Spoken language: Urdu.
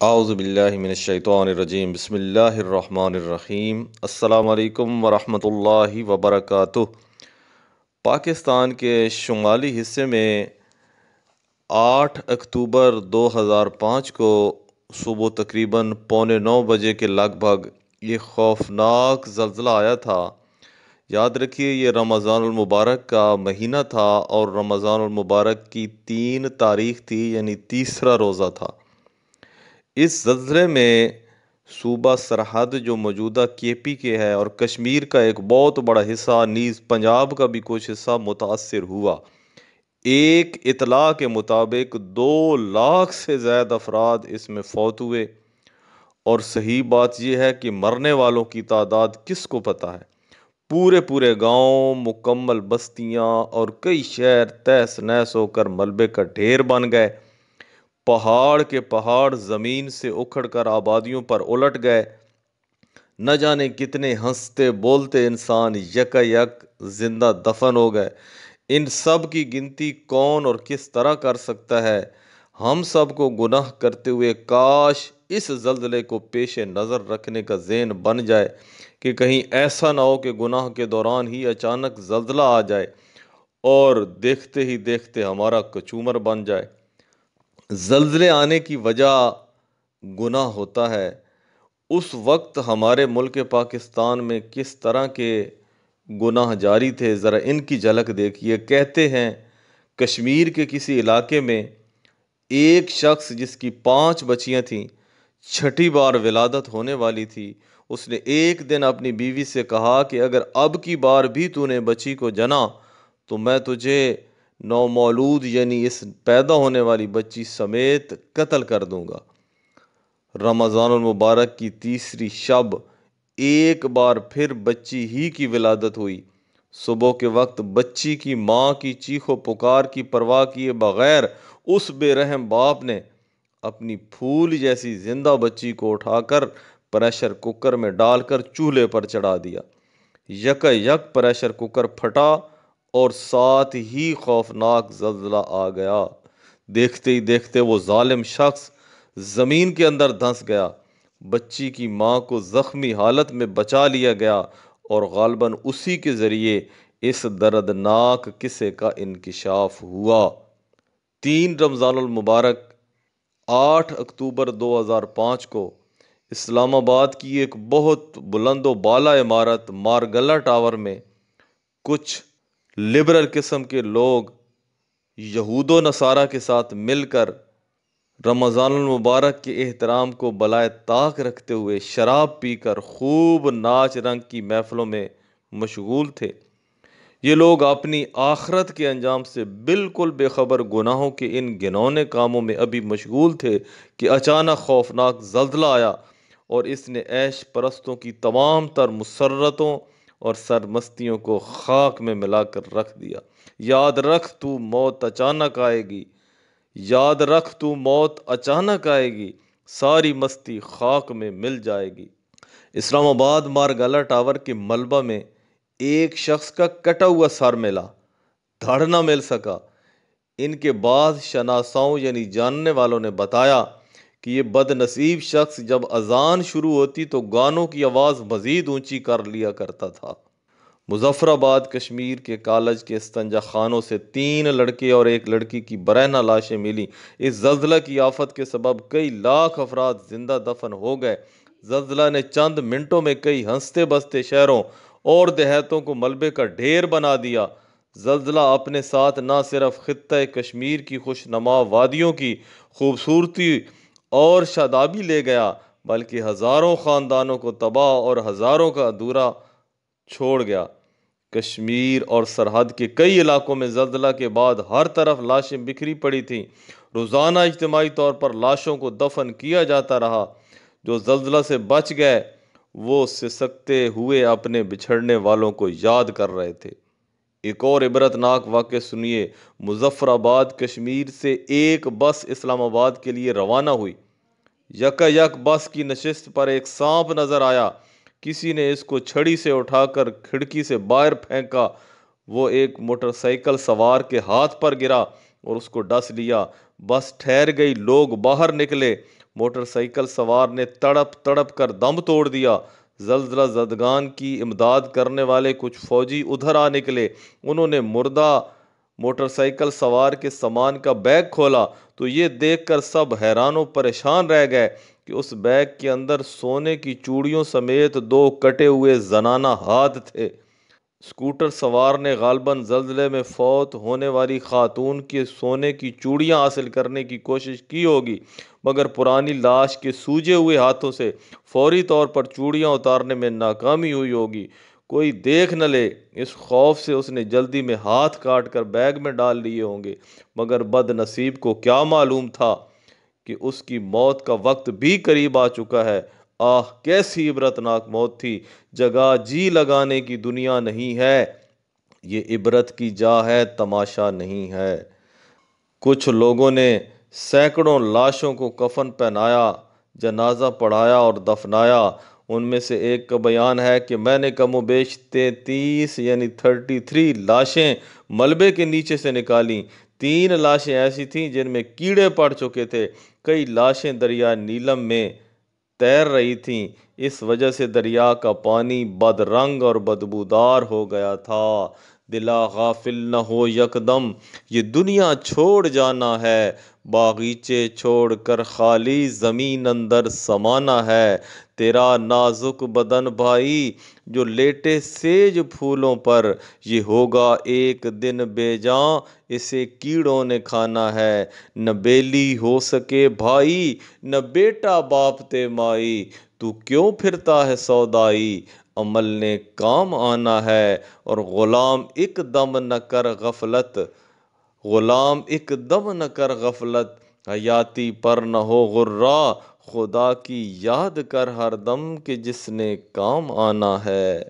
اعوذ باللہ من الشیطان الرجیم بسم اللہ الرحمن الرحیم السلام علیکم ورحمۃ اللہ وبرکاتہ۔ پاکستان کے شمالی حصے میں 8 اکتوبر 2005 کو صبح تقریباً 8:45 کے لگ بھگ یہ خوفناک زلزلہ آیا تھا۔ یاد رکھیے یہ رمضان المبارک کا مہینہ تھا اور رمضان المبارک کی 3 تاریخ تھی، یعنی تیسرا روزہ تھا۔ اس زلزلے میں صوبہ سرحد جو موجودہ کے پی کے ہے اور کشمیر کا ایک بہت بڑا حصہ نیز پنجاب کا بھی کچھ حصہ متاثر ہوا۔ ایک اطلاع کے مطابق 2 لاکھ سے زائد افراد اس میں فوت ہوئے، اور صحیح بات یہ ہے کہ مرنے والوں کی تعداد کس کو پتہ ہے۔ پورے گاؤں، مکمل بستیاں اور کئی شہر تہس نہس ہو کر ملبے کا ڈھیر بن گئے۔ پہاڑ کے پہاڑ زمین سے اکھڑ کر آبادیوں پر الٹ گئے۔ نہ جانے کتنے ہنستے بولتے انسان یکا یک زندہ دفن ہو گئے۔ ان سب کی گنتی کون اور کس طرح کر سکتا ہے؟ ہم سب کو گناہ کرتے ہوئے کاش اس زلزلے کو پیش نظر رکھنے کا ذہن بن جائے کہ کہیں ایسا نہ ہو کہ گناہ کے دوران ہی اچانک زلزلہ آ جائے اور دیکھتے ہی دیکھتے ہمارا کچومر بن جائے۔ زلزلے آنے کی وجہ گناہ ہوتا ہے۔ اس وقت ہمارے ملک پاکستان میں کس طرح کے گناہ جاری تھے، ذرا ان کی جھلک دیکھیے۔ کہتے ہیں کشمیر کے کسی علاقے میں ایک شخص جس کی 5 بچیاں تھیں، 6ٹھی بار ولادت ہونے والی تھی، اس نے ایک دن اپنی بیوی سے کہا کہ اگر اب کی بار بھی تو نے بچی کو جنا تو میں تجھے نومولود یعنی اس پیدا ہونے والی بچی سمیت قتل کر دوں گا۔ رمضان المبارک کی تیسری شب ایک بار پھر بچی ہی کی ولادت ہوئی۔ صبح کے وقت بچی کی ماں کی چیخ و پکار کی پرواہ کیے بغیر اس بے رحم باپ نے اپنی پھول جیسی زندہ بچی کو اٹھا کر پریشر کوکر میں ڈال کر چولہے پر چڑھا دیا۔ یکا یک پریشر کوکر پھٹا اور ساتھ ہی خوفناک زلزلہ آ گیا۔ دیکھتے ہی دیکھتے وہ ظالم شخص زمین کے اندر دھنس گیا۔ بچی کی ماں کو زخمی حالت میں بچا لیا گیا اور غالباً اسی کے ذریعے اس دردناک قصے کا انکشاف ہوا۔ 3 رمضان المبارک 8 اکتوبر 2005 کو اسلام آباد کی ایک بہت بلند و بالا عمارت مارگلہ ٹاور میں کچھ لبرل قسم کے لوگ یہود و نصارہ کے ساتھ مل کر رمضان المبارک کے احترام کو بالائے طاق رکھتے ہوئے شراب پی کر خوب ناچ رنگ کی محفلوں میں مشغول تھے۔ یہ لوگ اپنی آخرت کے انجام سے بالکل بے خبر گناہوں کے ان گھنونے کاموں میں ابھی مشغول تھے کہ اچانک خوفناک زلزلہ آیا اور اس نے عیش پرستوں کی تمام تر مسرتوں اور سرمستیوں کو خاک میں ملا کر رکھ دیا۔ یاد رکھ تو موت اچانک آئے گی، یاد رکھ تو موت اچانک آئے گی، ساری مستی خاک میں مل جائے گی۔ اسلام آباد مارگلہ ٹاور کے ملبہ میں ایک شخص کا کٹا ہوا سر ملا، دھڑ نہ مل سکا۔ ان کے بعض شناساؤں یعنی جاننے والوں نے بتایا کہ یہ بد نصیب شخص جب اذان شروع ہوتی تو گانوں کی آواز مزید اونچی کر لیا کرتا تھا۔ مظفر آباد کشمیر کے کالج کے استنجا خانوں سے 3 لڑکے اور ایک لڑکی کی برہنہ لاشیں ملی۔ اس زلزلہ کی آفت کے سبب کئی لاکھ افراد زندہ دفن ہو گئے۔ زلزلہ نے چند منٹوں میں کئی ہنستے بستے شہروں اور دیہاتوں کو ملبے کا ڈھیر بنا دیا۔ زلزلہ اپنے ساتھ نہ صرف خطہ کشمیر کی خوش نما وادیوں کی خوبصورتی اور شادابی لے گیا بلکہ ہزاروں خاندانوں کو تباہ اور ہزاروں کا ادھورا چھوڑ گیا۔ کشمیر اور سرحد کے کئی علاقوں میں زلزلہ کے بعد ہر طرف لاشیں بکھری پڑی تھیں۔ روزانہ اجتماعی طور پر لاشوں کو دفن کیا جاتا رہا۔ جو زلزلہ سے بچ گئے وہ سسکتے ہوئے اپنے بچھڑنے والوں کو یاد کر رہے تھے۔ ایک اور عبرتناک واقعہ سنیے۔ مظفر آباد کشمیر سے ایک بس اسلام آباد کے لیے روانہ ہوئی۔ یکا یک بس کی نشست پر ایک سانپ نظر آیا۔ کسی نے اس کو چھڑی سے اٹھا کر کھڑکی سے باہر پھینکا۔ وہ ایک موٹر سائیکل سوار کے ہاتھ پر گرا اور اس کو ڈس لیا۔ بس ٹھہر گئی، لوگ باہر نکلے۔ موٹر سائیکل سوار نے تڑپ تڑپ کر دم توڑ دیا۔ زلزلہ زدگان کی امداد کرنے والے کچھ فوجی ادھر آ نکلے۔ انہوں نے مردہ موٹر سائیکل سوار کے سامان کا بیگ کھولا تو یہ دیکھ کر سب حیران و پریشان رہ گئے کہ اس بیگ کے اندر سونے کی چوڑیوں سمیت 2 کٹے ہوئے زنانہ ہاتھ تھے۔ اسکوٹر سوار نے غالباً زلزلے میں فوت ہونے والی خاتون کے سونے کی چوڑیاں حاصل کرنے کی کوشش کی ہوگی، مگر پرانی لاش کے سوجے ہوئے ہاتھوں سے فوری طور پر چوڑیاں اتارنے میں ناکامی ہوئی ہوگی۔ کوئی دیکھ نہ لے، اس خوف سے اس نے جلدی میں ہاتھ کاٹ کر بیگ میں ڈال لیے ہوں گے، مگر بد نصیب کو کیا معلوم تھا کہ اس کی موت کا وقت بھی قریب آ چکا ہے۔ آہ کیسی عبرتناک موت تھی! جگہ جی لگانے کی دنیا نہیں ہے، یہ عبرت کی جا ہے، تماشا نہیں ہے۔ کچھ لوگوں نے سینکڑوں لاشوں کو کفن پہنایا، جنازہ پڑھایا اور دفنایا۔ ان میں سے ایک کا بیان ہے کہ میں نے کم و بیش 33 لاشیں ملبے کے نیچے سے نکالیں۔ 3 لاشیں ایسی تھیں جن میں کیڑے پڑ چکے تھے۔ کئی لاشیں دریا نیلم میں تیر رہی تھیں، اس وجہ سے دریا کا پانی بد رنگ اور بدبودار ہو گیا تھا۔ دلا غافل نہ ہو یکدم، یہ دنیا چھوڑ جانا ہے، باغیچے چھوڑ کر خالی زمین اندر سمانا ہے۔ تیرا نازک بدن بھائی جو لیٹے سیج پھولوں پر، یہ ہوگا ایک دن بے جاں، اسے کیڑوں نے کھانا ہے۔ نہ بیلی ہو سکے بھائی، نہ بیٹا باپ تے مائی، تو کیوں پھرتا ہے سودائی؟ عمل نے کام آنا ہے، اور غلام ایک دم نہ کر غفلت، غلام ایک دم نہ کر غفلت، حیاتی پر نہ ہو غرہ، خدا کی یاد کر ہر دم کہ جس نے کام آنا ہے۔